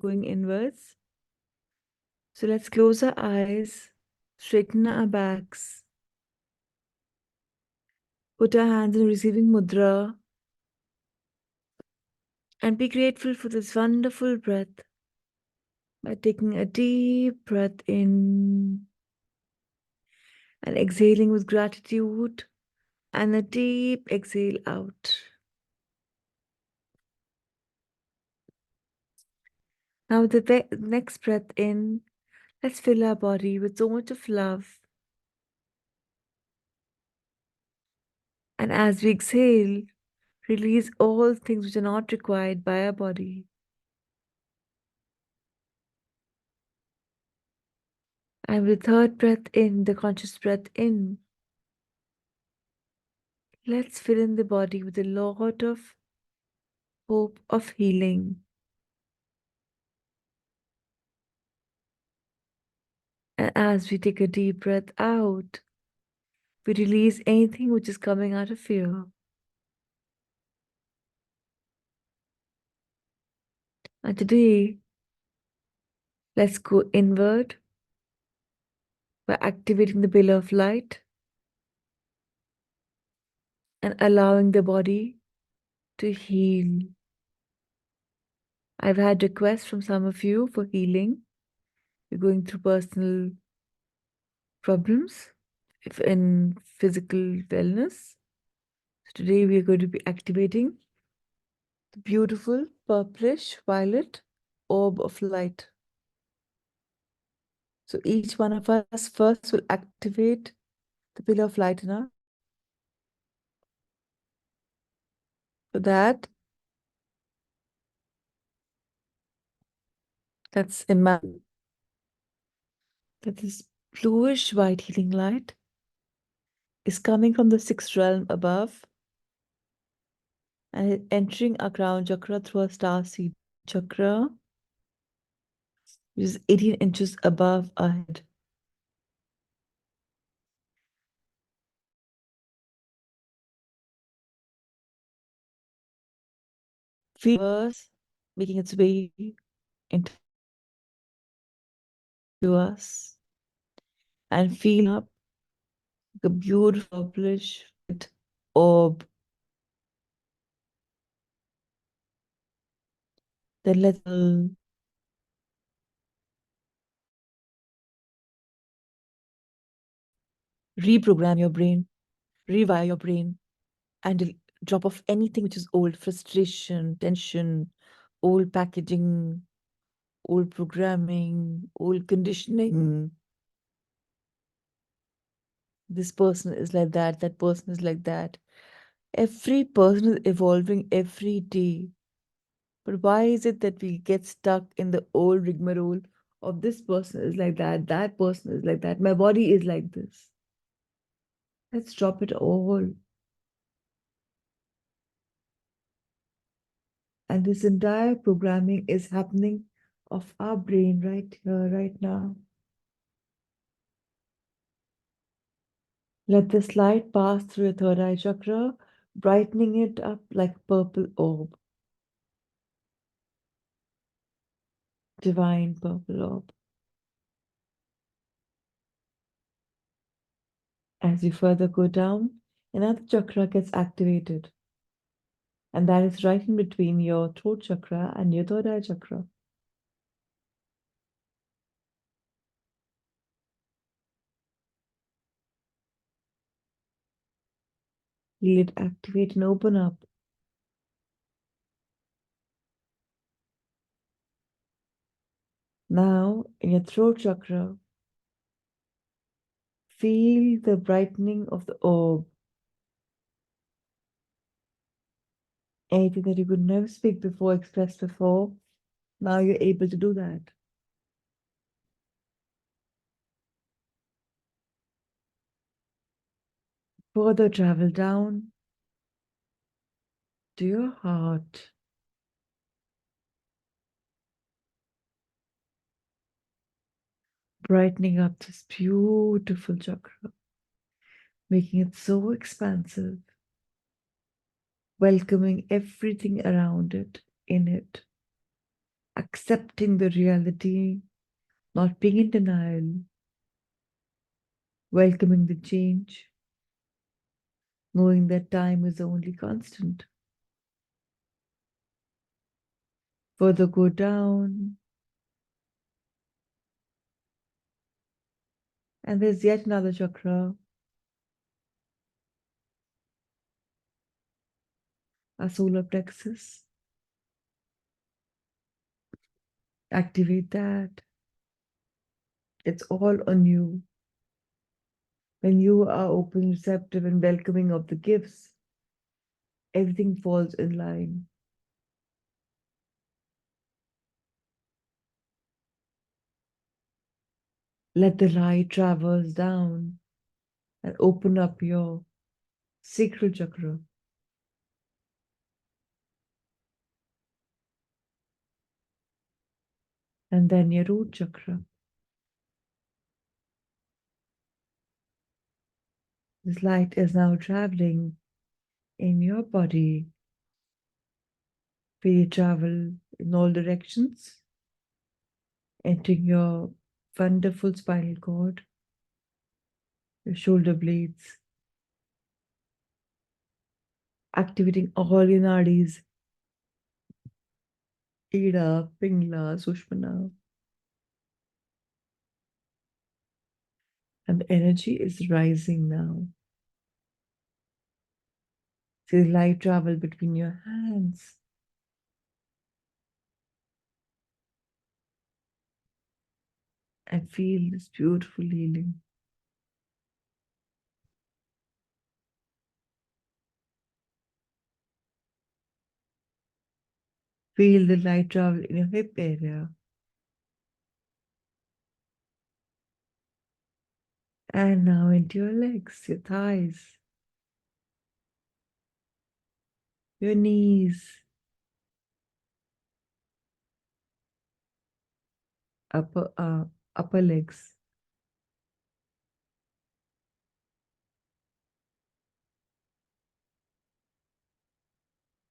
going inwards. So let's close our eyes, straighten our backs, put our hands in receiving mudra, and be grateful for this wonderful breath by taking a deep breath in and exhaling with gratitude and a deep exhale out. Now with the next breath in, let's fill our body with so much of love. And as we exhale, release all things which are not required by our body. And with the third breath in, the conscious breath in, let's fill in the body with a lot of hope of healing. And as we take a deep breath out, we release anything which is coming out of fear. And today, let's go inward by activating the pillar of light and allowing the body to heal. I've had requests from some of you for healing. You're going through personal problems if in physical wellness. So today we are going to be activating the beautiful purplish violet orb of light. So each one of us first will activate the pillar of light in us. For that, let's imagine that this bluish white healing light is coming from the sixth realm above and entering our crown chakra through our star seed chakra, which is 18 inches above our head. Feel making its way into us and feel up like a beautiful purplish orb. Then let's reprogram your brain, rewire your brain, and drop off anything which is old, frustration, tension, old packaging, old programming, old conditioning. This person is like that person is like that. Every person is evolving every day. But why is it that we get stuck in the old rigmarole of this person is like that person is like that, my body is like this? Let's drop it all. And this entire programming is happening of our brain right here, right now. Let this light pass through your third eye chakra, brightening it up like purple orb. Divine purple orb. As you further go down, another chakra gets activated. And that is right in between your throat chakra and your third eye chakra. Feel it activate and open up. Now, in your throat chakra, feel the brightening of the orb. Anything that you could never speak before, express before, now you're able to do that. Further travel down to your heart. Brightening up this beautiful chakra, making it so expansive, welcoming everything around it, in it. accepting the reality, not being in denial, welcoming the change, knowing that time is the only constant. Further go down, and there's yet another chakra, our solar plexus. Activate that. It's all on you. When you are open, receptive, and welcoming of the gifts, everything falls in line. Let the light traverse down and open up your sacral chakra and then your root chakra. This light is now traveling in your body. Will you travel in all directions, entering your wonderful spinal cord, your shoulder blades, activating all your nadis, Ida, Pingla, Sushmana, and the energy is rising now. See the light travel between your hands. And feel this beautiful healing. Feel the light travel in your hip area. And now into your legs, your thighs, your knees, upper legs.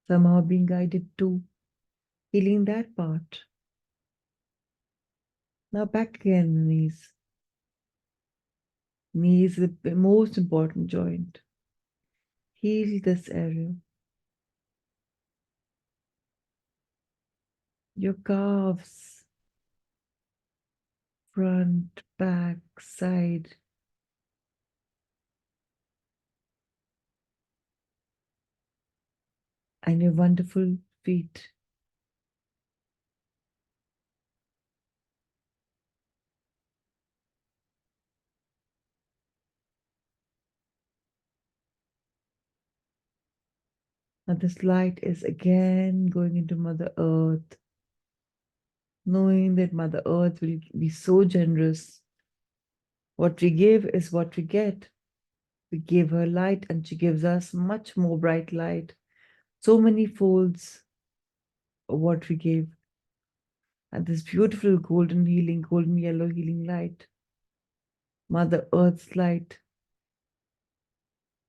Somehow being guided to healing that part. Now back again, the knees. Knees is the most important joint. Heal this area. Your calves, front, back, side, and your wonderful feet. Now this light is again going into Mother Earth, knowing that Mother Earth will be so generous. What we give is what we get. We give her light and she gives us much more bright light. So many folds of what we give. And this beautiful golden healing, golden yellow healing light, Mother Earth's light,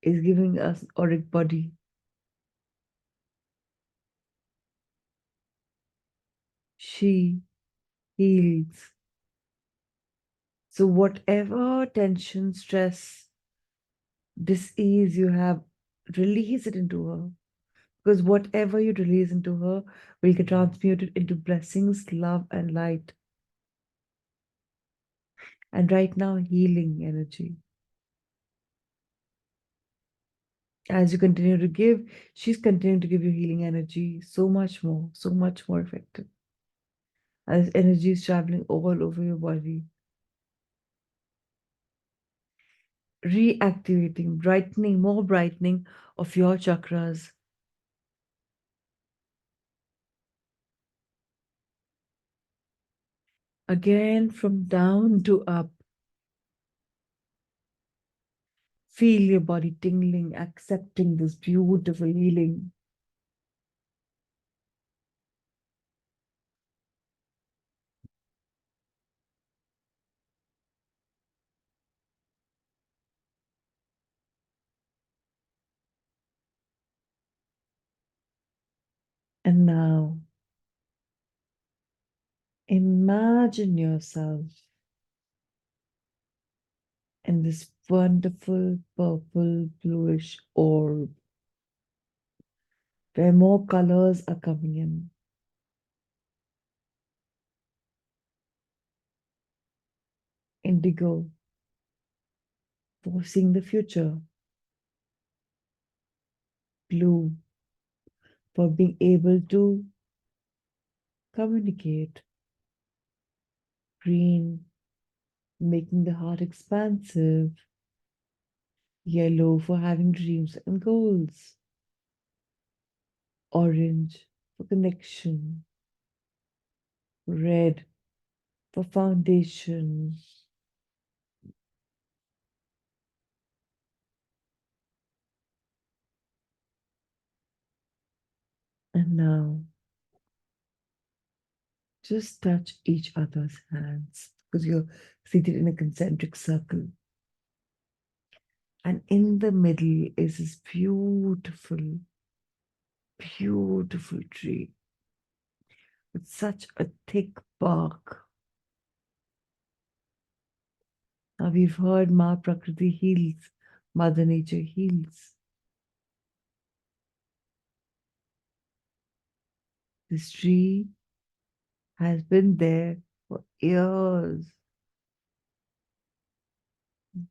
is giving us auric body. She heals. So whatever tension, stress, dis-ease you have, release it into her. Because whatever you release into her will get transmuted into blessings, love, and light. And right now, healing energy. As you continue to give, she's continuing to give you healing energy so much more effective. As energy is traveling all over your body, reactivating, brightening, more brightening of your chakras. Again, from down to up. Feel your body tingling, accepting this beautiful healing. And now, Imagine yourself in this wonderful purple bluish orb where more colors are coming in. Indigo, foreseeing the future. Blue, for being able to communicate. Green, making the heart expansive. Yellow, for having dreams and goals. Orange, for connection. Red, for foundation. And now, just touch each other's hands because you're seated in a concentric circle. And in the middle is this beautiful, beautiful tree with such a thick bark. Now we've heard Ma Prakriti heals, Mother Nature heals. This tree has been there for years,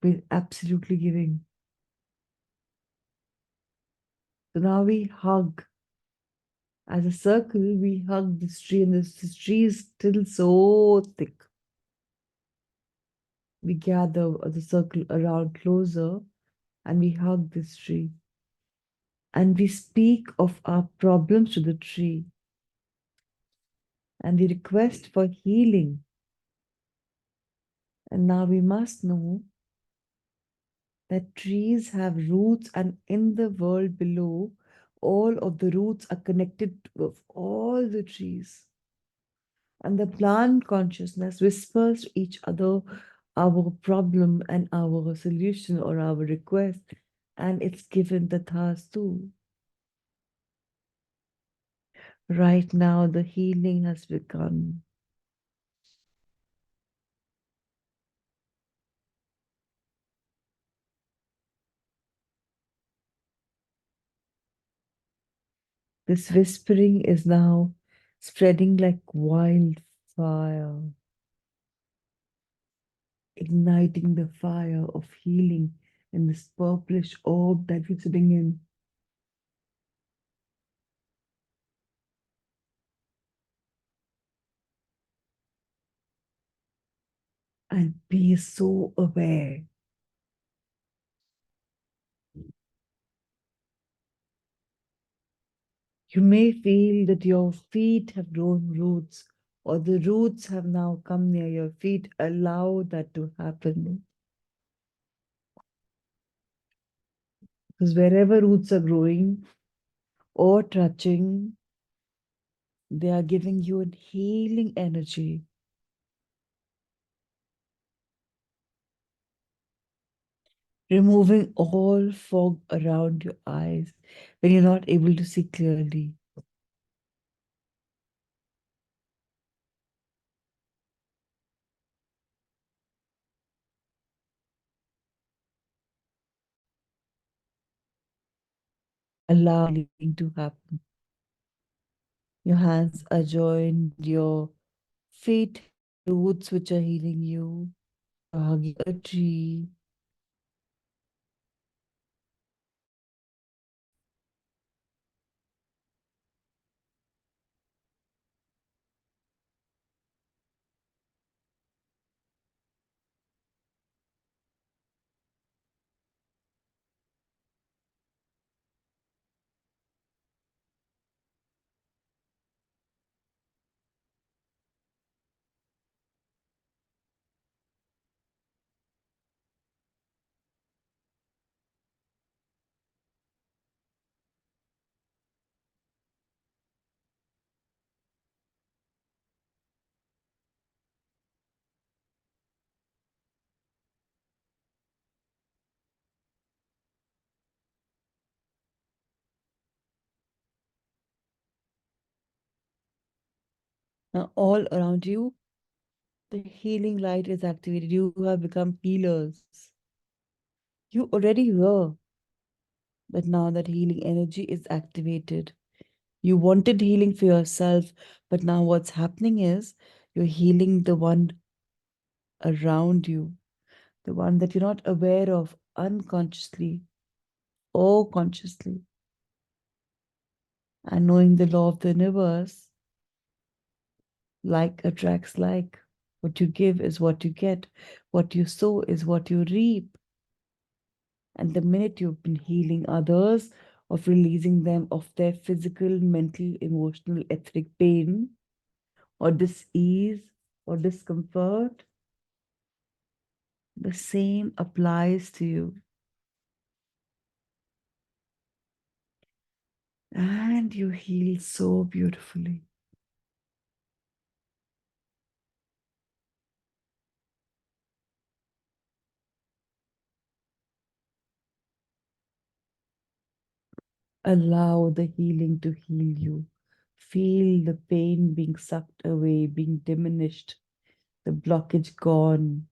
been absolutely giving. So now we hug. As a circle, we hug this tree, and this tree is still so thick. We gather the circle around closer and we hug this tree. And we speak of our problems to the tree. And we request for healing. And now we must know that trees have roots, and in the world below, all of the roots are connected with all the trees. And the plant consciousness whispers to each other our problem and our solution or our request, and it's given the task too. Right now, the healing has begun. This whispering is now spreading like wildfire, igniting the fire of healing in this purplish orb that we're sitting in. And be so aware. You may feel that your feet have grown roots, or the roots have now come near your feet. Allow that to happen. Because wherever roots are growing or touching, they are giving you a healing energy. Removing all fog around your eyes when you're not able to see clearly. Allow healing to happen. Your hands are joined, your feet, roots which are healing you. You're hugging a tree. Now, all around you, the healing light is activated. You have become healers. You already were, but now that healing energy is activated. You wanted healing for yourself, but now what's happening is you're healing the one around you, the one that you're not aware of unconsciously or consciously. And knowing the law of the universe, like attracts like. What you give is what you get. What you sow is what you reap. And the minute you've been healing others, of releasing them of their physical, mental, emotional, etheric pain, or dis-ease, or discomfort, the same applies to you. And you heal so beautifully. Allow the healing to heal you. Feel the pain being sucked away, being diminished, the blockage gone.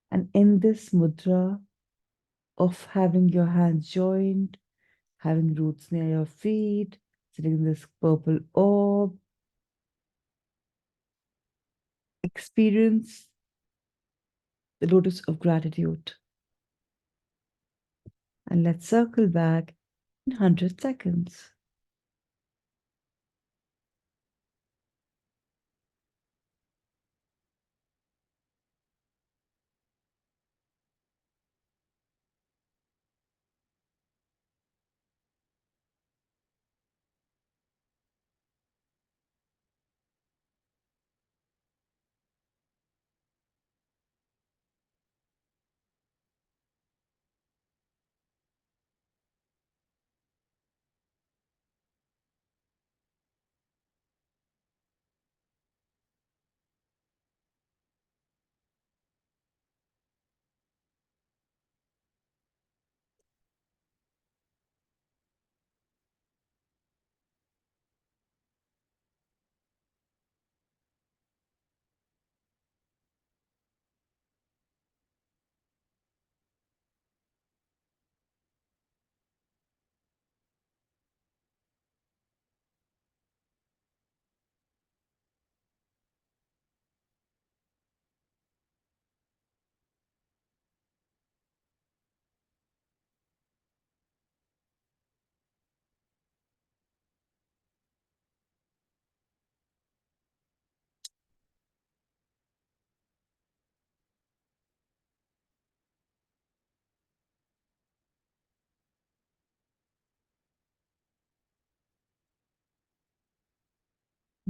And in this mudra of having your hands joined, having roots near your feet, sitting in this purple orb, experience the lotus of gratitude. And let's circle back in 100 seconds.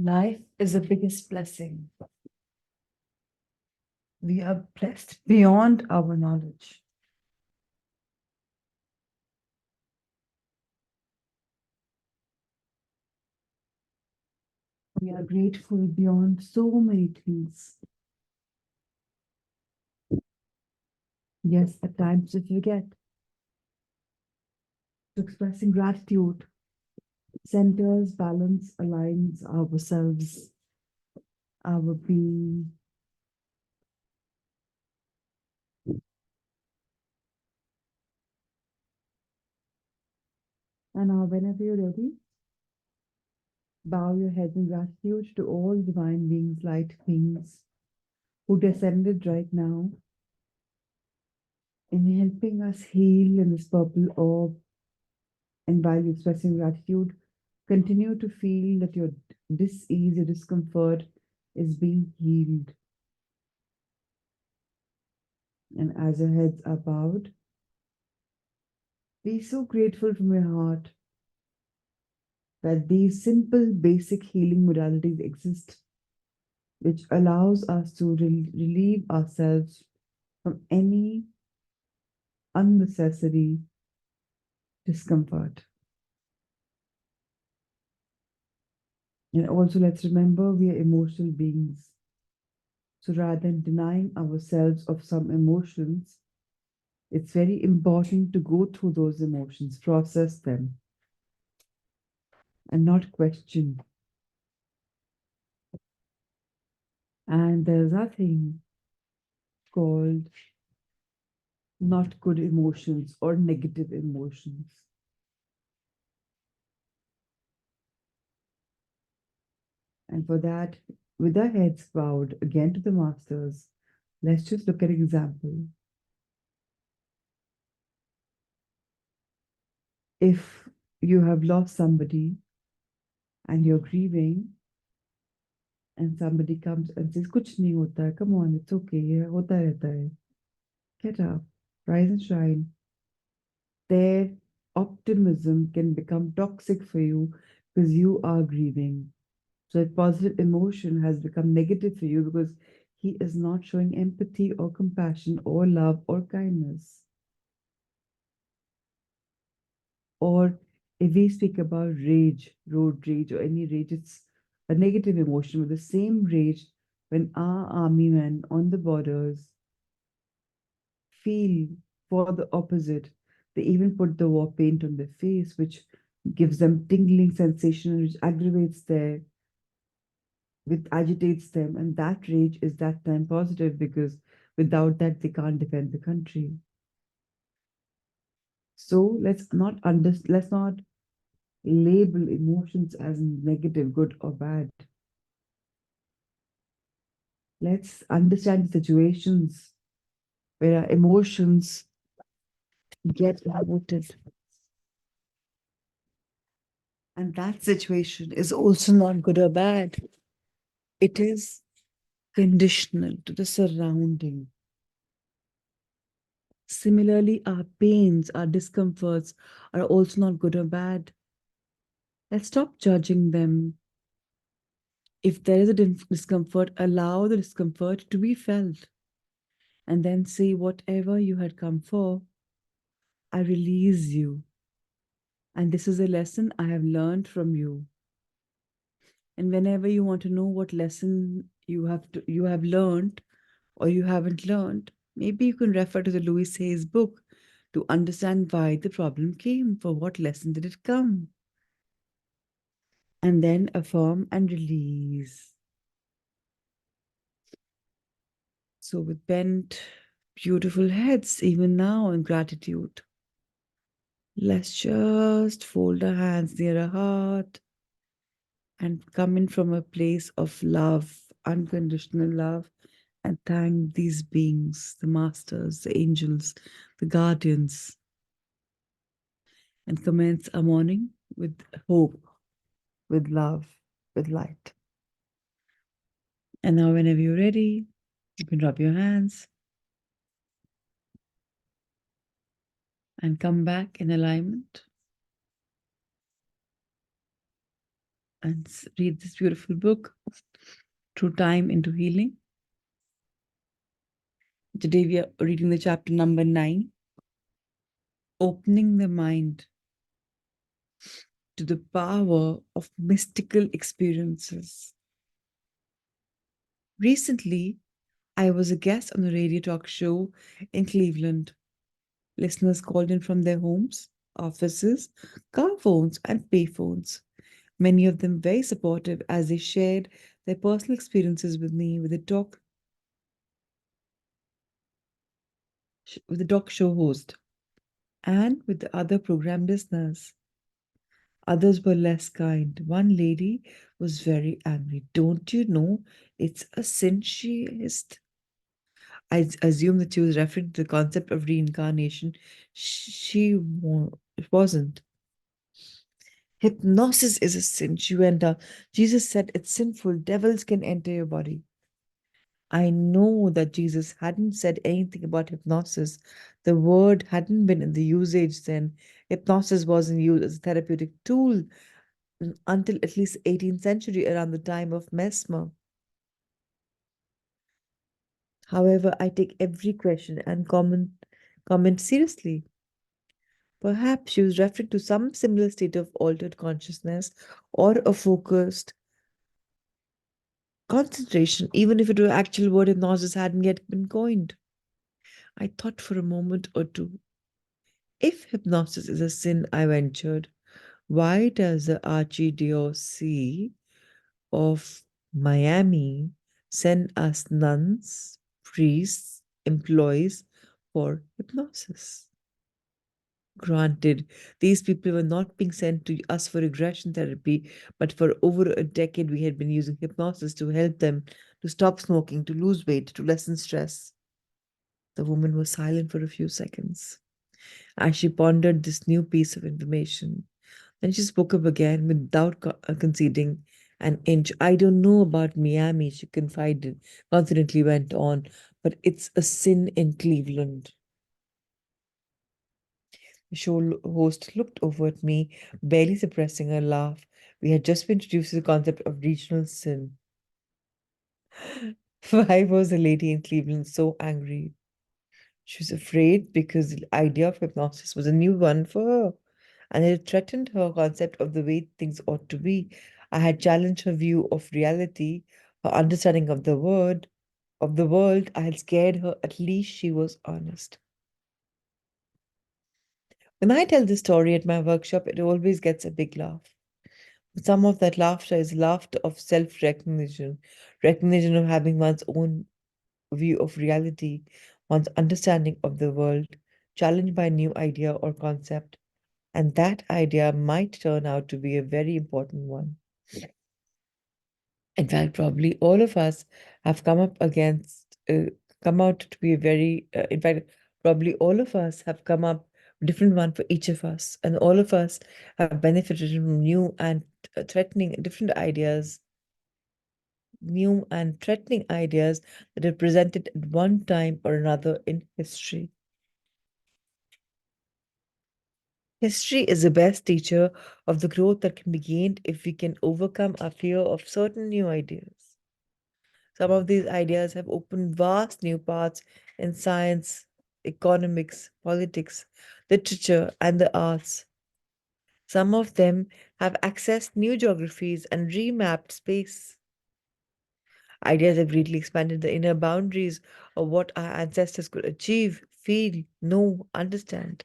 Life is the biggest blessing. We are blessed beyond our knowledge. We are grateful beyond so many things. Yes, at times we forget. So expressing gratitude centers, balance, aligns ourselves, our being. And now, whenever you're ready, bow your head in gratitude to all divine beings, light beings who descended right now in helping us heal in this purple orb. And while you're expressing gratitude, continue to feel that your dis-ease, your discomfort is being healed. And as your heads are bowed, be so grateful from your heart that these simple, basic healing modalities exist, which allows us to relieve ourselves from any unnecessary discomfort. And also, let's remember we are emotional beings. So rather than denying ourselves of some emotions, it's very important to go through those emotions, process them, and not question. And there's nothing called not good emotions or negative emotions. And for that, with our heads bowed again to the masters, let's just look at an example. If you have lost somebody and you're grieving, and somebody comes and says, Kuch nahi hota hai, come on, it's okay, ये होता रहता hai. Get up, rise and shine. Their optimism can become toxic for you because you are grieving. So that positive emotion has become negative for you because he is not showing empathy or compassion or love or kindness. Or if we speak about rage, road rage, or any rage, it's a negative emotion. With the same rage, when our army men on the borders feel for the opposite, they even put the war paint on their face, which gives them tingling sensation, which aggravates their, which agitates them, and that rage is that time positive because without that they can't defend the country. So let's not label emotions as negative, good or bad. Let's understand the situations where our emotions get emoted. And that situation is also not good or bad. It is conditional to the surrounding. Similarly, our pains, our discomforts are also not good or bad. Let's stop judging them. If there is a discomfort, allow the discomfort to be felt and then say, whatever you had come for, I release you. And this is a lesson I have learned from you. And whenever you want to know what lesson you have learned or you haven't learned, maybe you can refer to the Louis Hayes book to understand why the problem came, for what lesson did it come, and then affirm and release. So with bent, beautiful heads, even now in gratitude, let's just fold our hands near our heart and come in from a place of love, unconditional love, and thank these beings, the masters, the angels, the guardians, and commence our morning with hope, with love, with light. And now, whenever you're ready, you can rub your hands and come back in alignment and read this beautiful book, Through Time into Healing. Today, we are reading the chapter number 9, Opening the Mind to the Power of Mystical Experiences. Recently, I was a guest on a radio talk show in Cleveland. Listeners called in from their homes, offices, car phones, and payphones. Many of them very supportive as they shared their personal experiences with me with the talk show host and with the other program listeners. Others were less kind. One lady was very angry. Don't you know it's a sin, she hissed. I assume that she was referring to the concept of reincarnation. It wasn't. Hypnosis is a sin, she went on. Jesus said it's sinful. Devils can enter your body. I know that Jesus hadn't said anything about hypnosis. The word hadn't been in the usage then. Hypnosis wasn't used as a therapeutic tool until at least 18th century, around the time of Mesmer. However, I take every question and comment seriously. Perhaps she was referring to some similar state of altered consciousness or a focused concentration, even if it were actual word hypnosis hadn't yet been coined. I thought for a moment or two. If hypnosis is a sin, I ventured, why does the Archdiocese of Miami send us nuns, priests, employees for hypnosis? Granted, these people were not being sent to us for regression therapy, but for over a decade we had been using hypnosis to help them to stop smoking, to lose weight, to lessen stress. The woman was silent for a few seconds as she pondered this new piece of information. Then she spoke up again without conceding an inch. I don't know about Miami, she confidently went on, but it's a sin in Cleveland. The show host looked over at me, barely suppressing a laugh. We had just been introduced to the concept of regional sin. Why was the lady in Cleveland so angry? She was afraid because the idea of hypnosis was a new one for her, and it threatened her concept of the way things ought to be. I had challenged her view of reality, her understanding of the world. I had scared her. At least she was honest. When I tell this story at my workshop, it always gets a big laugh. Some of that laughter is laughter of self recognition, recognition of having one's own view of reality, one's understanding of the world, challenged by a new idea or concept. And that idea might turn out to be a very important one. In fact, probably all of us have come out to be a in fact, probably all of us have come up different one for each of us, and all of us have benefited from new and threatening different ideas, new and threatening ideas that are presented at one time or another in history. History is the best teacher of the growth that can be gained if we can overcome our fear of certain new ideas. Some of these ideas have opened vast new paths in science, economics, politics, literature, and the arts. Some of them have accessed new geographies and remapped space. Ideas have greatly expanded the inner boundaries of what our ancestors could achieve, feel, know, understand.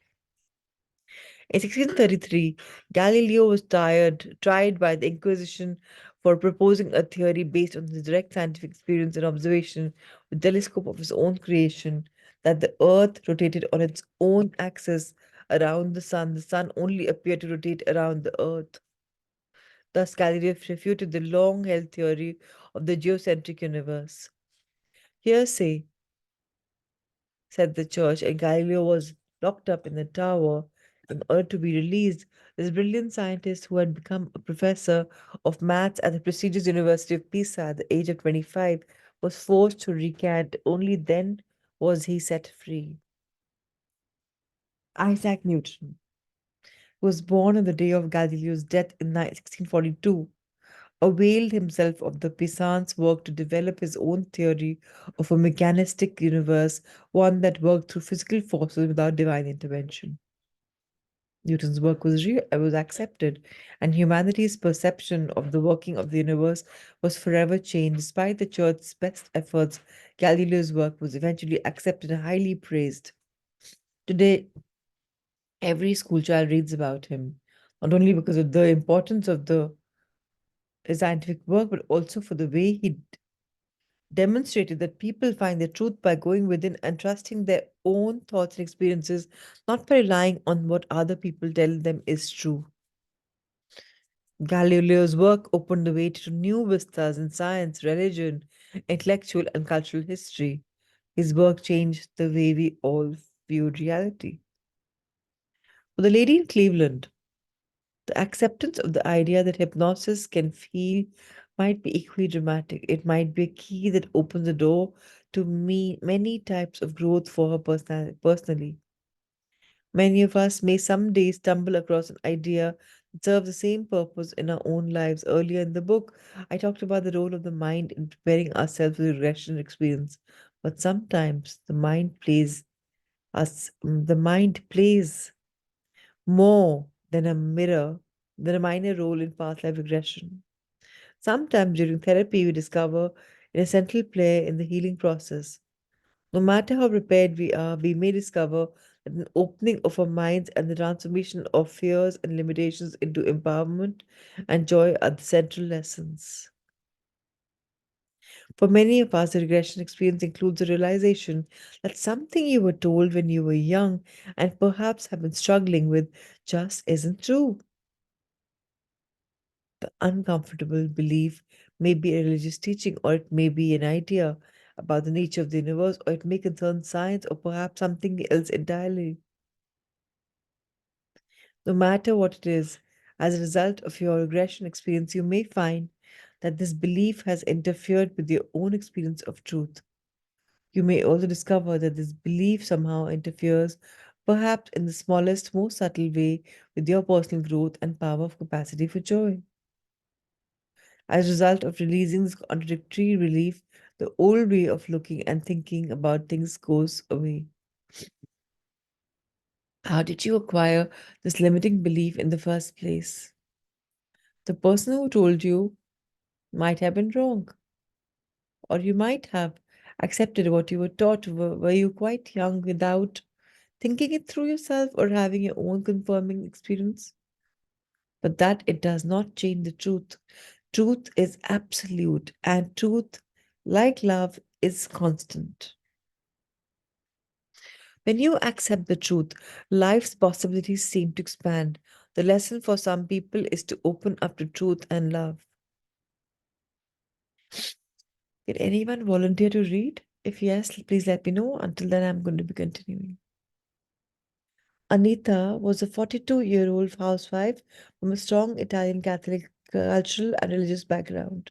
In 1633, Galileo was tried by the Inquisition for proposing a theory based on his direct scientific experience and observation with telescope of his own creation that the Earth rotated on its own axis around the Sun. The Sun only appeared to rotate around the Earth. Thus, Galileo refuted the long-held theory of the geocentric universe. Hearsay, said the church, and Galileo was locked up in the tower in order to be released. This brilliant scientist, who had become a professor of maths at the prestigious University of Pisa at the age of 25, was forced to recant. Only then was he set free. Isaac Newton, who was born on the day of Galileo's death in 1642, availed himself of the Pisan's work to develop his own theory of a mechanistic universe, one that worked through physical forces without divine intervention. Newton's work was accepted, and humanity's perception of the working of the universe was forever changed. Despite the church's best efforts, Galileo's work was eventually accepted and highly praised. Today, every schoolchild reads about him, not only because of the importance of the scientific work, but also for the way he demonstrated that people find the truth by going within and trusting their own thoughts and experiences, not by relying on what other people tell them is true. Galileo's work opened the way to new vistas in science, religion, intellectual, and cultural history. His work changed the way we all viewed reality. For the lady in Cleveland, the acceptance of the idea that hypnosis can feel might be equally dramatic. It might be a key that opens the door to many types of growth for her personally. Many of us may someday stumble across an idea that serves the same purpose in our own lives. Earlier in the book, I talked about the role of the mind in preparing ourselves for the regression experience. But sometimes the mind plays more than a minor role in past life regression. Sometimes during therapy, we discover an essential player in the healing process. No matter how prepared we are, we may discover that an opening of our minds and the transformation of fears and limitations into empowerment and joy are the central lessons. For many of us, the regression experience includes a realization that something you were told when you were young and perhaps have been struggling with just isn't true. The uncomfortable belief may be a religious teaching, or it may be an idea about the nature of the universe, or it may concern science, or perhaps something else entirely. No matter what it is, as a result of your regression experience, you may find that this belief has interfered with your own experience of truth. You may also discover that this belief somehow interferes, perhaps in the smallest, most subtle way, with your personal growth and power of capacity for joy. As a result of releasing this contradictory belief, the old way of looking and thinking about things goes away. How did you acquire this limiting belief in the first place? The person who told you might have been wrong, or you might have accepted what you were taught. Were you quite young without thinking it through yourself or having your own confirming experience? But that it does not change the truth. Truth is absolute, and truth, like love, is constant. When you accept the truth, life's possibilities seem to expand. The lesson for some people is to open up to truth and love. Can anyone volunteer to read? If yes, please let me know. Until then, I'm going to be continuing. Anita was a 42-year-old housewife from a strong Italian Catholic cultural and religious background.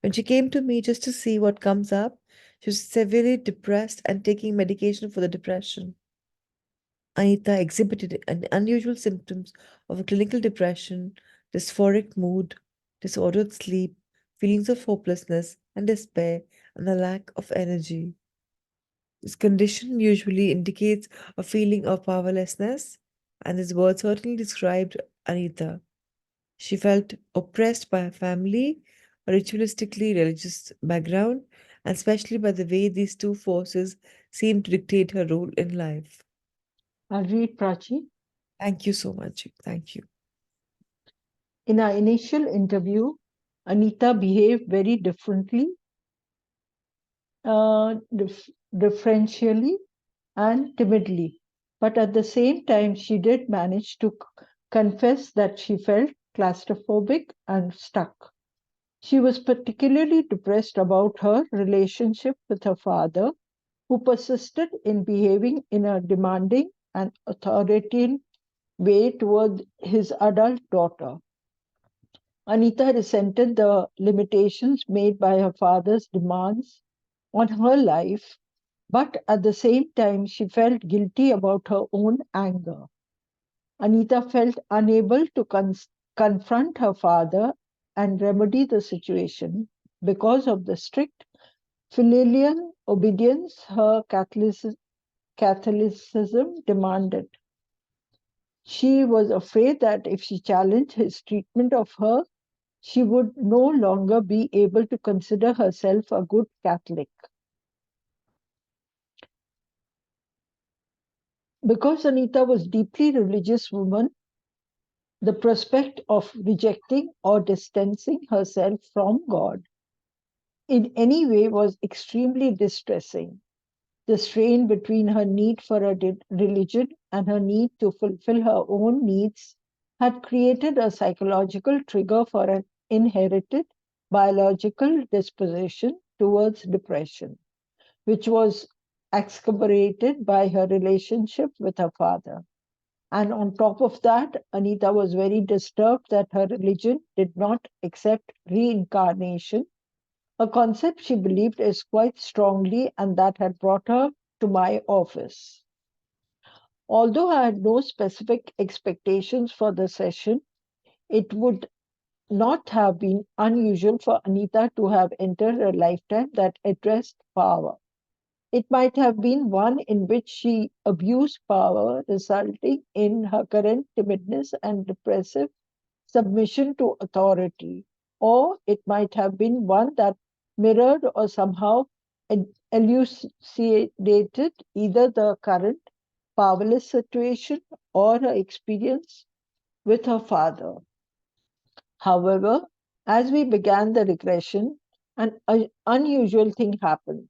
When she came to me just to see what comes up, she was severely depressed and taking medication for the depression. Anita exhibited an unusual symptoms of a clinical depression, dysphoric mood, disordered sleep, feelings of hopelessness and despair, and a lack of energy. This condition usually indicates a feeling of powerlessness, and this word certainly described Anita. She felt oppressed by her family, a ritualistically religious background, and especially by the way these two forces seemed to dictate her role in life. I'll read Prachi. Thank you so much. Thank you. In our initial interview, Anita behaved very differently, differentially, and timidly. But at the same time, she did manage to confess that she felt claustrophobic and stuck. She was particularly depressed about her relationship with her father, who persisted in behaving in a demanding and authoritarian way toward his adult daughter. Anita resented the limitations made by her father's demands on her life, but at the same time, she felt guilty about her own anger. Anita felt unable to confront her father and remedy the situation because of the strict filial obedience her Catholicism demanded. She was afraid that if she challenged his treatment of her, she would no longer be able to consider herself a good Catholic. Because Anita was a deeply religious woman, the prospect of rejecting or distancing herself from God in any way was extremely distressing. The strain between her need for a religion and her need to fulfill her own needs had created a psychological trigger for an inherited biological disposition towards depression, which was exacerbated by her relationship with her father. And on top of that, Anita was very disturbed that her religion did not accept reincarnation, a concept she believed is quite strongly and that had brought her to my office. Although I had no specific expectations for the session, it would not have been unusual for Anita to have entered a lifetime that addressed power. It might have been one in which she abused power, resulting in her current timidness and depressive submission to authority. or it might have been one that mirrored or somehow elucidated either the current powerless situation or her experience with her father. However, as we began the regression, an unusual thing happened.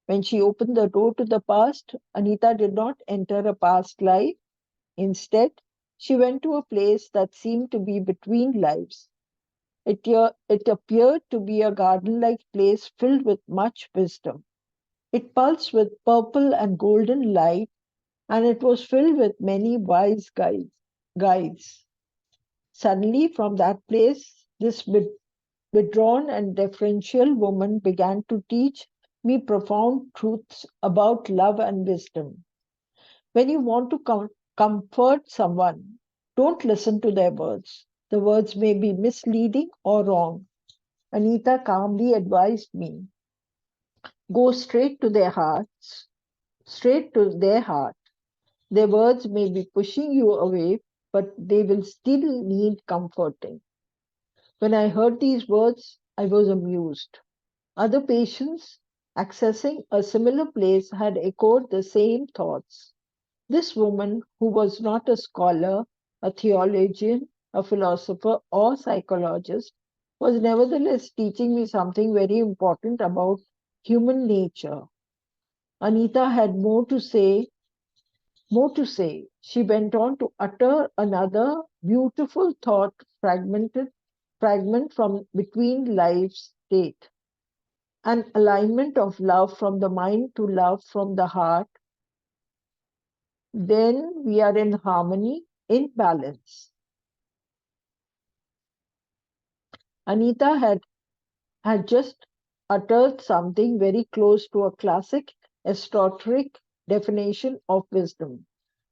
When she opened the door to the past, Anita did not enter a past life. Instead, she went to a place that seemed to be between lives. It appeared to be a garden like place filled with much wisdom. It pulsed with purple and golden light, and it was filled with many wise guides. Suddenly, from that place, this withdrawn and deferential woman began to teach me profound truths about love and wisdom. When you want to comfort someone, don't listen to their words. The words may be misleading or wrong. Anita calmly advised me, go straight to their hearts, straight to their heart. Their words may be pushing you away, but they will still need comforting. When I heard these words, I was amused. Other patients accessing a similar place had echoed the same thoughts. This woman, who was not a scholar, a theologian, a philosopher, or psychologist, was nevertheless teaching me something very important about human nature. Anita had more to say. She went on to utter another beautiful thought fragment from between lives state. An alignment of love from the mind to love from the heart, then we are in harmony, in balance. Anita had just uttered something very close to a classic esoteric definition of wisdom,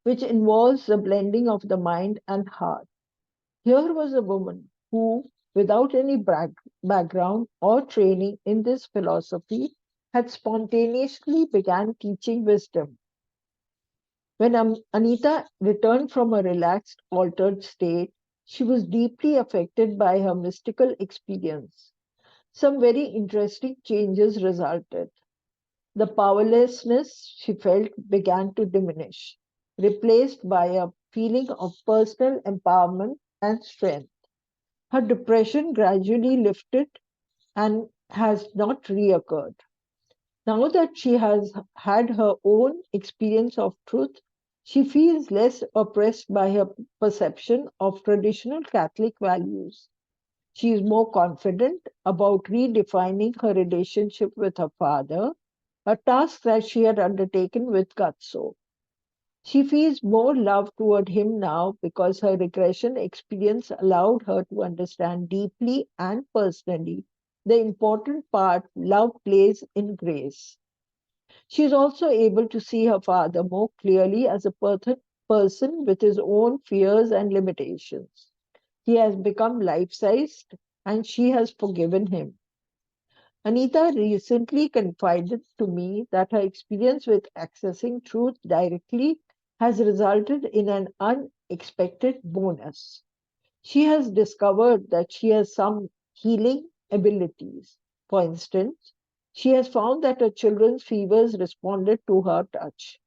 which involves the blending of the mind and heart. Here was a woman who, without any background or training in this philosophy, had spontaneously began teaching wisdom. When Anita returned from a relaxed, altered state, she was deeply affected by her mystical experience. Some very interesting changes resulted. The powerlessness she felt began to diminish, replaced by a feeling of personal empowerment and strength. Her depression gradually lifted and has not reoccurred. Now that she has had her own experience of truth, she feels less oppressed by her perception of traditional Catholic values. She is more confident about redefining her relationship with her father, a task that she had undertaken with gusto. She feels more love toward him now because her regression experience allowed her to understand deeply and personally the important part love plays in grace. She is also able to see her father more clearly as a person with his own fears and limitations. He has become life sized and she has forgiven him. Anita recently confided to me that her experience with accessing truth directly has resulted in an unexpected bonus. She has discovered that she has some healing abilities. For instance, she has found that her children's fevers responded to her touch.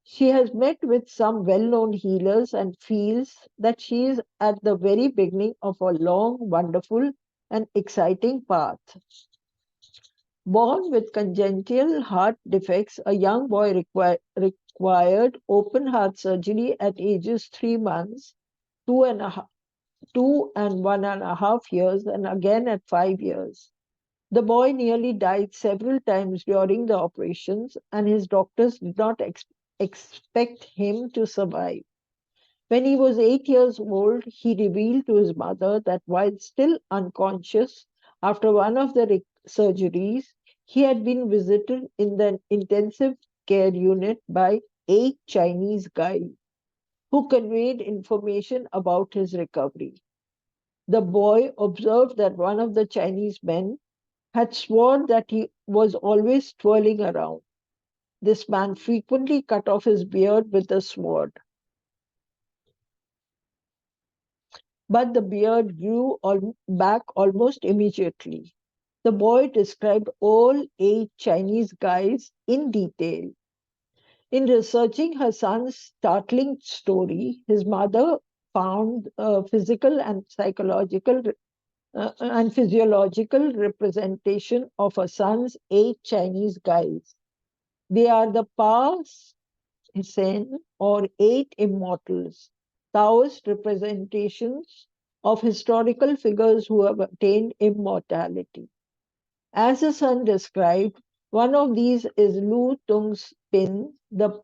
She has met with some well known healers and feels that she is at the very beginning of a long, wonderful, and exciting path. Born with congenital heart defects, a young boy required open heart surgery at ages 3 months, 2 and 1.5 years, and again at 5 years. The boy nearly died several times during the operations, and his doctors did not expect him to survive. When he was 8 years old, he revealed to his mother that while still unconscious after one of the surgeries, he had been visited in the intensive care unit by a Chinese guide who conveyed information about his recovery. The boy observed that one of the Chinese men had sworn that he was always twirling around. This man frequently cut off his beard with a sword. but the beard grew back almost immediately. The boy described all 8 Chinese guys in detail. In researching her son's startling story, his mother found physical and physiological representation of her son's 8 Chinese guys. They are the Pa Sen or 8 immortals, Taoist representations of historical figures who have attained immortality. As the son described, one of these is Lu Tung's Pin, the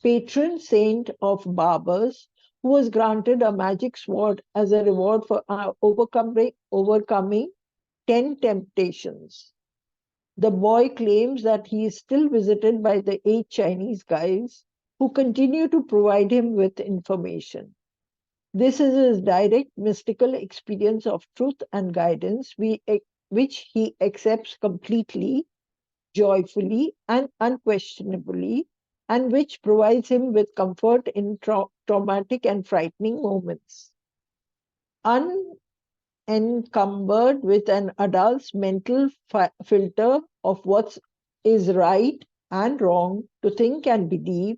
patron saint of barbers, who was granted a magic sword as a reward for overcoming 10 temptations. The boy claims that he is still visited by the 8 Chinese guys who continue to provide him with information. This is his direct mystical experience of truth and guidance, which he accepts completely, joyfully, and unquestionably, and which provides him with comfort in traumatic and frightening moments. Unencumbered with an adult's mental filter of what is right and wrong to think and believe,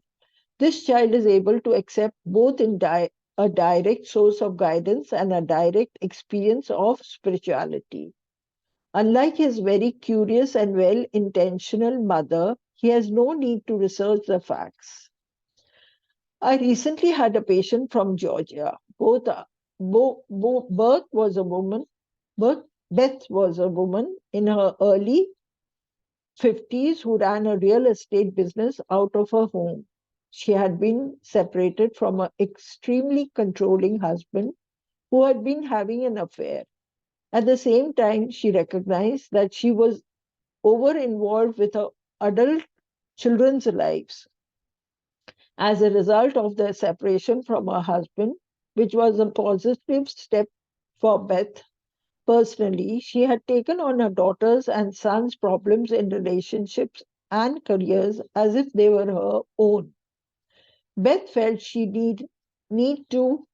this child is able to accept both a direct source of guidance and a direct experience of spirituality. Unlike his very curious and well intentional mother, he has no need to research the facts. I recently had a patient from Georgia. Birth was a woman. Birth, Beth was a woman in her early 50s who ran a real estate business out of her home. She had been separated from an extremely controlling husband who had been having an affair. At the same time, she recognized that she was over involved with her adult children's lives as a result of the separation from her husband, which was a positive step for Beth. Personally, she had taken on her daughter's and son's problems in relationships and careers as if they were her own. Beth felt she need to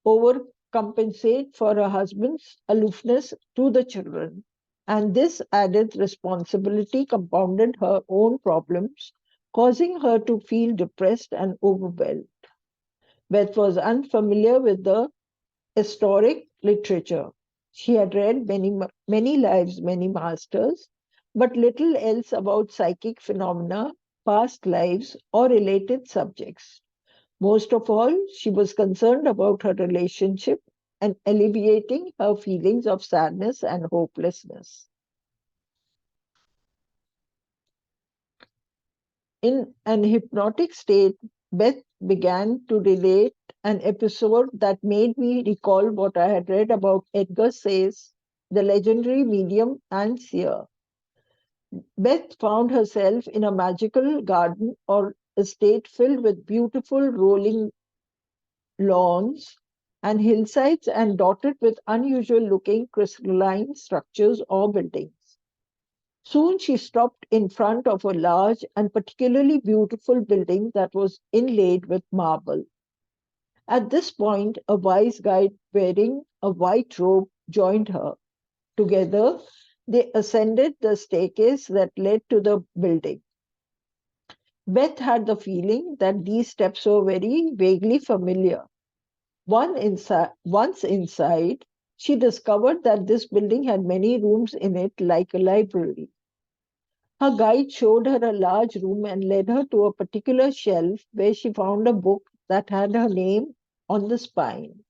overcompensate for her husband's aloofness to the children, and this added responsibility compounded her own problems, causing her to feel depressed and overwhelmed. Beth was unfamiliar with the historic literature. She had read many lives, many masters, but little else about psychic phenomena, past lives, or related subjects. Most of all, she was concerned about her relationship and alleviating her feelings of sadness and hopelessness. In an hypnotic state, Beth began to relate an episode that made me recall what I had read about Edgar Say's the legendary medium and seer. Beth found herself in a magical garden or estate filled with beautiful rolling lawns and hillsides and dotted with unusual looking crystalline structures or buildings. Soon she stopped in front of a large and particularly beautiful building that was inlaid with marble. At this point, a wise guide wearing a white robe joined her. Together, they ascended the staircase that led to the building. Beth had the feeling that these steps were very vaguely familiar. Once inside, she discovered that this building had many rooms in it, like a library. Her guide showed her a large room and led her to a particular shelf where she found a book that had her name on the spine.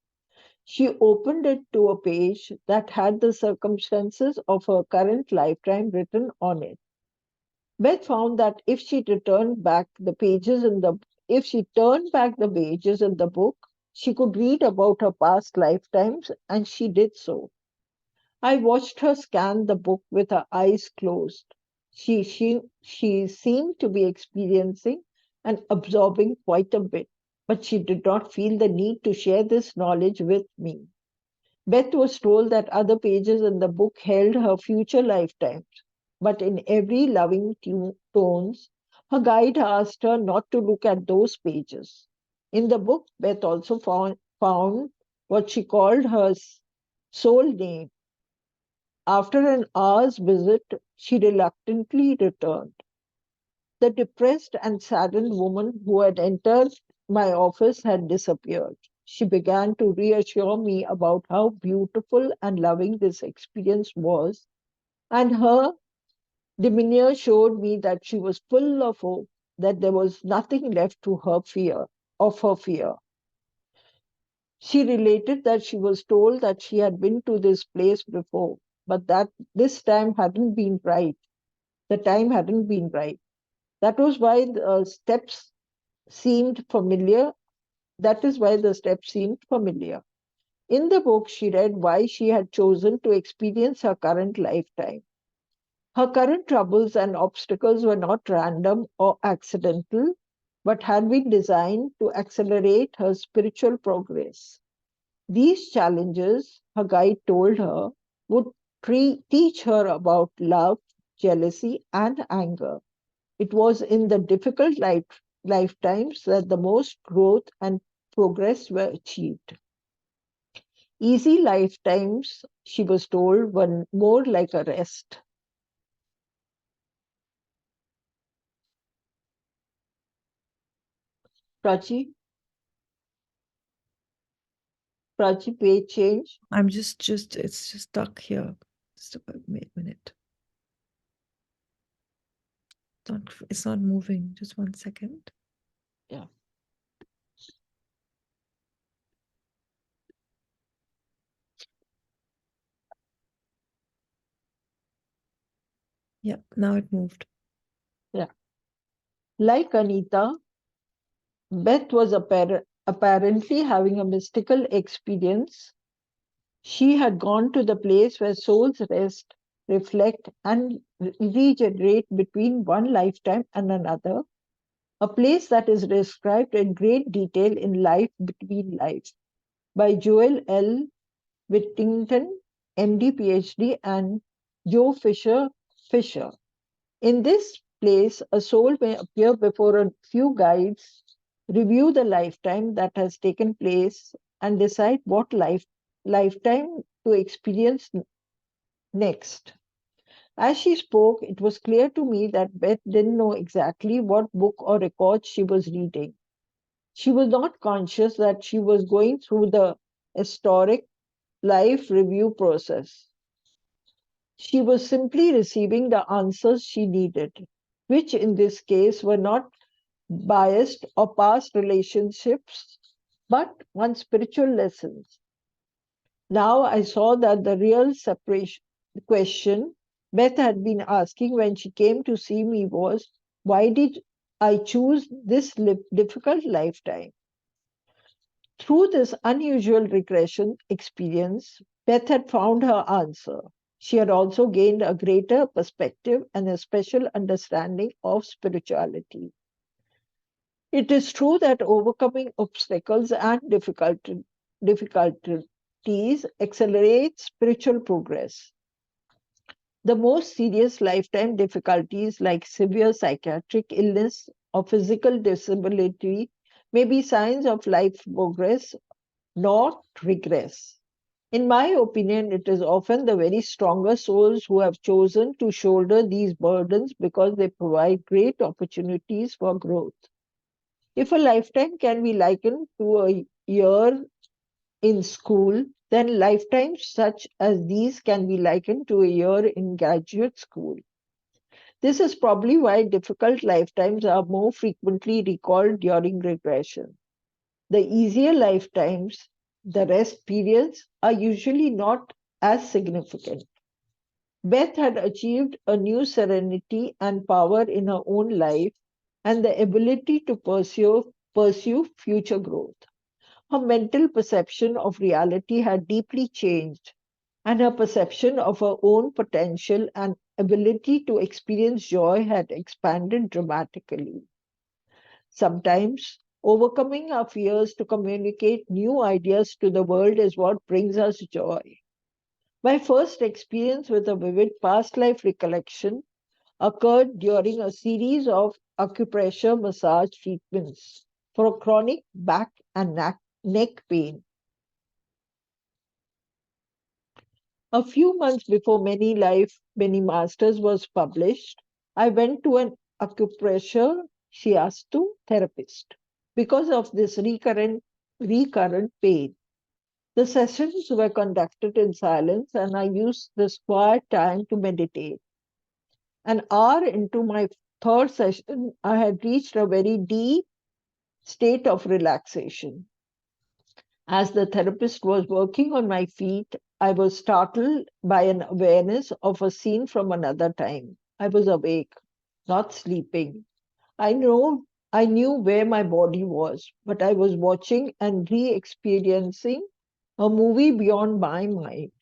She opened it to a page that had the circumstances of her current lifetime written on it. Beth found that if she turned back the pages in the book, she could read about her past lifetimes, and she did so. I watched her scan the book with her eyes closed. She seemed to be experiencing and absorbing quite a bit, but she did not feel the need to share this knowledge with me. Beth was told that other pages in the book held her future lifetimes, but in every loving tones, her guide asked her not to look at those pages. In the book, Beth also found what she called her soul name. After an hour's visit, she reluctantly returned. The depressed and saddened woman who had entered my office had disappeared. She began to reassure me about how beautiful and loving this experience was, and her demeanor showed me that she was full of hope, that there was nothing left to her fear of her fear. She related that she was told that she had been to this place before, but that this time hadn't been right. The time hadn't been right. That was why the steps seemed familiar. That is why the steps seemed familiar. In the book, she read why she had chosen to experience her current lifetime. Her current troubles and obstacles were not random or accidental, but had been designed to accelerate her spiritual progress. These challenges, her guide told her, would teach her about love, jealousy, and anger. It was in the difficult lifetimes that the most growth and progress were achieved. Easy lifetimes, she was told, were more like a rest. Prachi, Prachi, page change. I'm it's just stuck here. Just a minute. It's not moving. Just 1 second. Yeah. Yeah, now it moved. Yeah. Like Anita, Beth was apparently having a mystical experience. She had gone to the place where souls rest, reflect, and regenerate between one lifetime and another, a place that is described in great detail in Life Between Lives by Joel L. Whittington, MD, PhD, and Joe Fisher. In this place, a soul may appear before a few guides, review the lifetime that has taken place, and decide what lifetime to experience next. As she spoke, it was clear to me that Beth didn't know exactly what book or record she was reading. She was not conscious that she was going through the historic life review process. She was simply receiving the answers she needed, which in this case were not biased or past relationships, but on spiritual lessons. Now I saw that the real separation question Beth had been asking when she came to see me was, why did I choose this difficult lifetime? Through this unusual regression experience, Beth had found her answer. She had also gained a greater perspective and a special understanding of spirituality. It is true that overcoming obstacles and difficulties accelerates spiritual progress. The most serious lifetime difficulties, like severe psychiatric illness or physical disability, may be signs of life progress, not regress. In my opinion, it is often the very stronger souls who have chosen to shoulder these burdens because they provide great opportunities for growth. If a lifetime can be likened to a year in school, then lifetimes such as these can be likened to a year in graduate school. This is probably why difficult lifetimes are more frequently recalled during regression. The easier lifetimes, the rest periods, are usually not as significant. Beth had achieved a new serenity and power in her own life and the ability to pursue future growth. Her mental perception of reality had deeply changed, and her perception of her own potential and ability to experience joy had expanded dramatically. Sometimes, overcoming our fears to communicate new ideas to the world is what brings us joy. My first experience with a vivid past life recollection occurred during a series of acupressure massage treatments for chronic back and neck pain. A few months before Many Life, Many Masters was published, I went to an acupressure shiastu therapist because of this recurrent pain. The sessions were conducted in silence, and I used this quiet time to meditate. An hour into my third session, I had reached a very deep state of relaxation. As the therapist was working on my feet, I was startled by an awareness of a scene from another time. I was awake, not sleeping. I knew where my body was, but I was watching and re-experiencing a movie beyond my mind.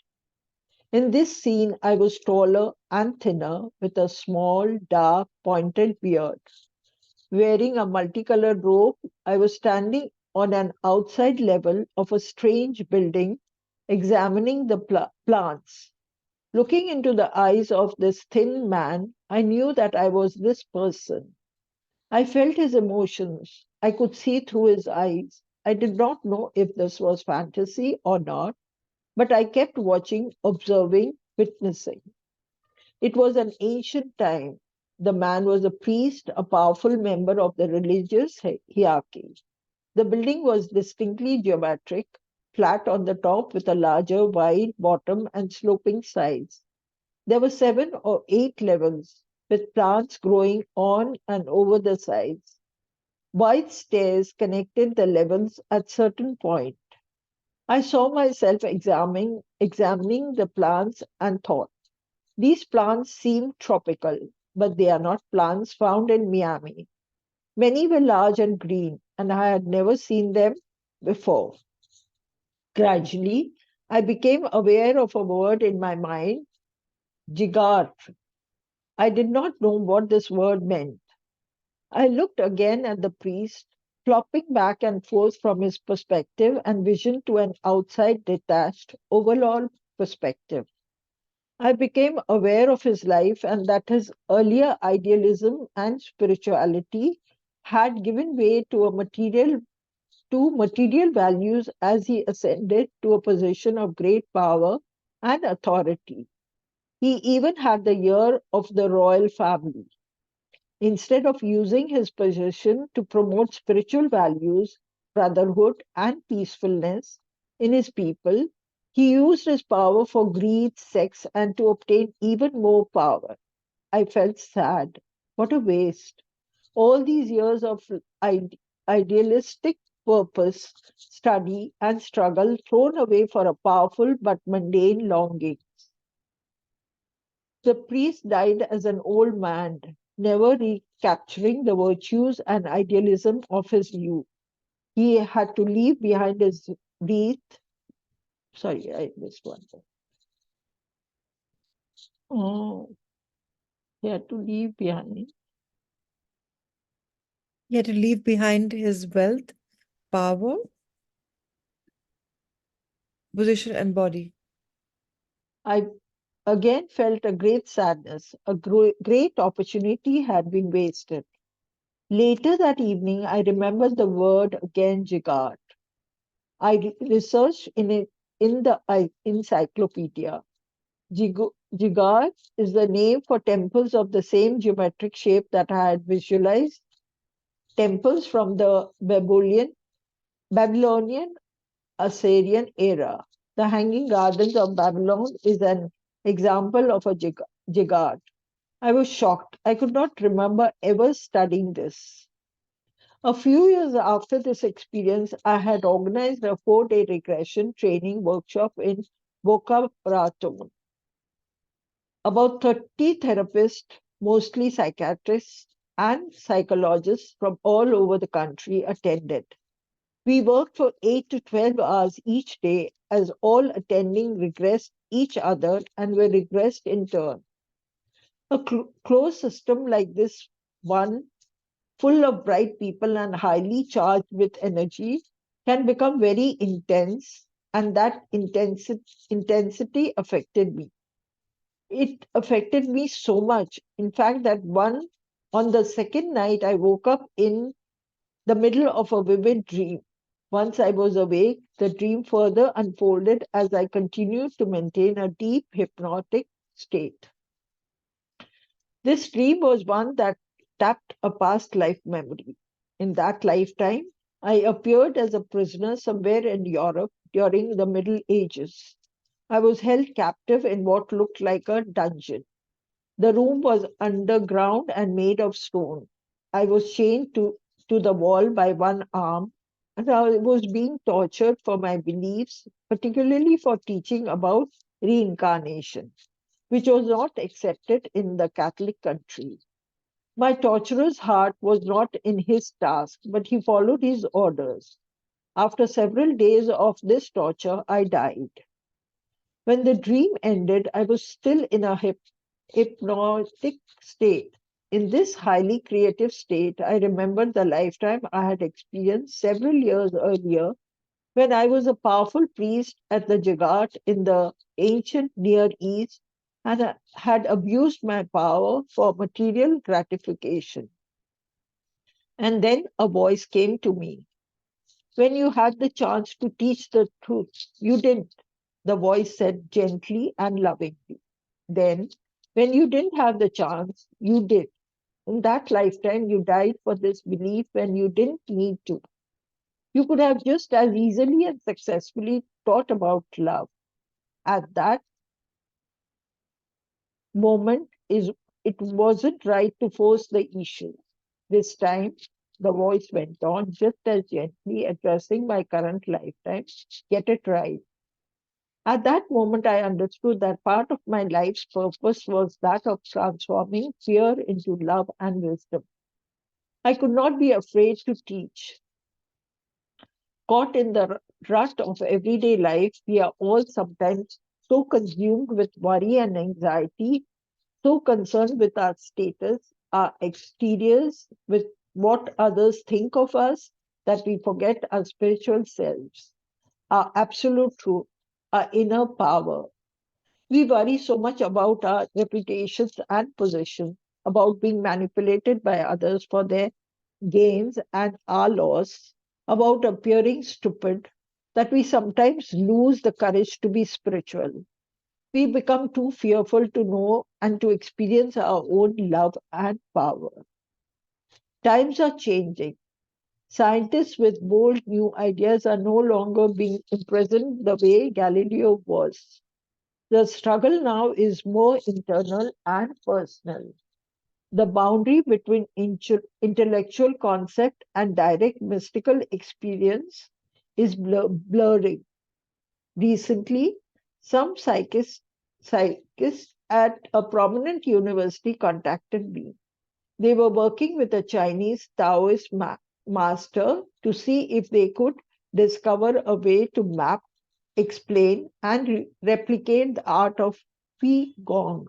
In this scene, I was taller and thinner with a small, dark, pointed beard. Wearing a multicolored robe, I was standing on an outside level of a strange building, examining the plants. Looking into the eyes of this thin man, I knew that I was this person. I felt his emotions. I could see through his eyes. I did not know if this was fantasy or not, but I kept watching, observing, witnessing. It was an ancient time. The man was a priest, a powerful member of the religious hierarchy. The building was distinctly geometric, flat on the top with a larger, wide bottom and sloping sides. There were 7 or 8 levels, with plants growing on and over the sides. Wide stairs connected the levels at certain points. I saw myself examining the plants and thought, these plants seem tropical, but they are not plants found in Miami. Many were large and green, and I had never seen them before. Gradually, I became aware of a word in my mind, jigar. I did not know what this word meant. I looked again at the priest, flopping back and forth from his perspective and vision to an outside detached, overall perspective. I became aware of his life and that his earlier idealism and spirituality had given way to material values as he ascended to a position of great power and authority. He even had the ear of the royal family. Instead of using his position to promote spiritual values, brotherhood, and peacefulness in his people, he used his power for greed, sex, and to obtain even more power. I felt sad. What a waste. All these years of idealistic purpose, study, and struggle thrown away for a powerful but mundane longing. The priest died as an old man, never recapturing the virtues and idealism of his youth. He had to leave behind his wreath. Sorry, I missed one. Oh, he had to leave behind. He had to leave behind his wealth, power, position, and body. I again felt a great sadness. A great opportunity had been wasted. Later that evening, I remembered the word again, jigat. I researched in it in the encyclopedia. Jigar is the name for temples of the same geometric shape that I had visualized, temples from the Babylonian Assyrian era. The Hanging Gardens of Babylon is an example of a jigar. I was shocked. I could not remember ever studying this. A few years after this experience, I had organized a 4-day regression training workshop in Boca Raton. About 30 therapists, mostly psychiatrists and psychologists from all over the country, attended. We worked for 8 to 12 hours each day as all attending regressed each other and were regressed in turn. A closed system like this one, full of bright people and highly charged with energy, can become very intense, and that intensity affected me. It affected me so much. In fact, that one on the second night, I woke up in the middle of a vivid dream. Once I was awake, the dream further unfolded as I continued to maintain a deep hypnotic state. This dream was one that tapped a past life memory. In that lifetime, I appeared as a prisoner somewhere in Europe during the Middle Ages. I was held captive in what looked like a dungeon. The room was underground and made of stone. I was chained to the wall by one arm, and I was being tortured for my beliefs, particularly for teaching about reincarnation, which was not accepted in the Catholic country. My torturer's heart was not in his task, but he followed his orders. After several days of this torture, I died. When the dream ended, I was still in a hypnotic state. In this highly creative state, I remembered the lifetime I had experienced several years earlier when I was a powerful priest at the Jagat in the ancient Near East and had abused my power for material gratification. And then a voice came to me. When you had the chance to teach the truth, you didn't, the voice said gently and lovingly. Then, when you didn't have the chance, you did. In that lifetime, you died for this belief when you didn't need to. You could have just as easily and successfully taught about love. At that moment, it wasn't right to force the issue. This time, the voice went on just as gently, addressing my current lifetime. Get it right. At that moment, I understood that part of my life's purpose was that of transforming fear into love and wisdom. I could not be afraid to teach. Caught in the rut of everyday life, we are all sometimes so consumed with worry and anxiety, so concerned with our status, our exteriors, with what others think of us, that we forget our spiritual selves, our absolute truth, our inner power. We worry so much about our reputations and positions, about being manipulated by others for their gains and our loss, about appearing stupid, that we sometimes lose the courage to be spiritual. We become too fearful to know and to experience our own love and power. Times are changing. Scientists with bold new ideas are no longer being imprisoned the way Galileo was. The struggle now is more internal and personal. The boundary between intellectual concept and direct mystical experience is blurring. Recently, some psychists at a prominent university contacted me. They were working with a Chinese Taoist master to see if they could discover a way to map, explain, and replicate the art of Qi Gong,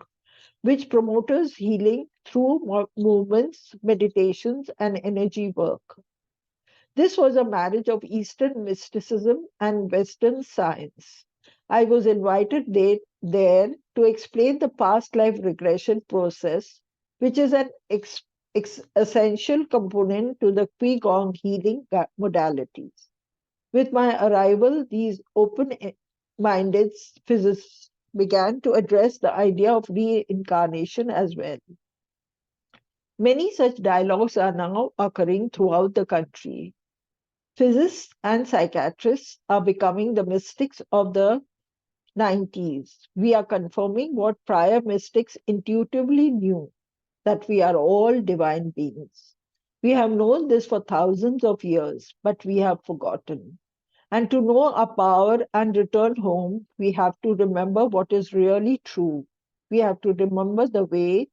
which promotes healing through movements, meditations, and energy work. This was a marriage of Eastern mysticism and Western science. I was invited there to explain the past life regression process, which is an essential component to the Qigong healing modalities. With my arrival, these open minded physicists began to address the idea of reincarnation as well. Many such dialogues are now occurring throughout the country. Physicists and psychiatrists are becoming the mystics of the 90s. We are confirming what prior mystics intuitively knew, that we are all divine beings. We have known this for thousands of years, but we have forgotten. And to know our power and return home, we have to remember what is really true. We have to remember the way.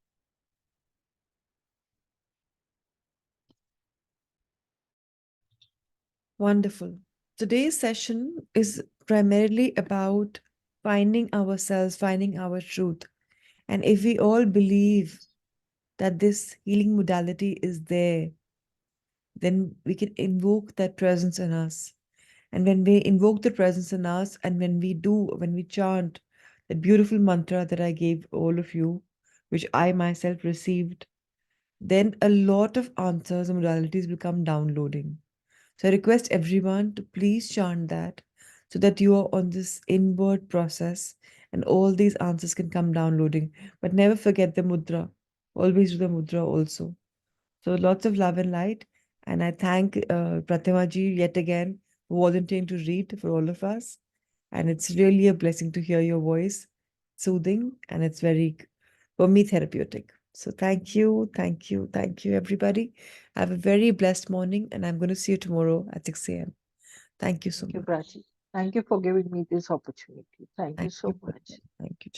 Wonderful. Today's session is primarily about finding ourselves, finding our truth. And if we all believe that this healing modality is there, then we can invoke that presence in us. And when we invoke the presence in us, and when we chant that beautiful mantra that I gave all of you, which I myself received, then a lot of answers and modalities will come downloading. So I request everyone to please chant that so that you are on this inward process and all these answers can come downloading. But never forget the mudra. Always do the mudra also. So lots of love and light. And I thank Pratima ji yet again for volunteering to read for all of us. And it's really a blessing to hear your voice, soothing, and it's very, for me, therapeutic. So thank you, everybody. Have a very blessed morning, and I'm going to see you tomorrow at 6 a.m. Thank you so Thank you, much. Prachi. Thank you for giving me this opportunity. Thank you Thank so you, much. Pratima. Thank you.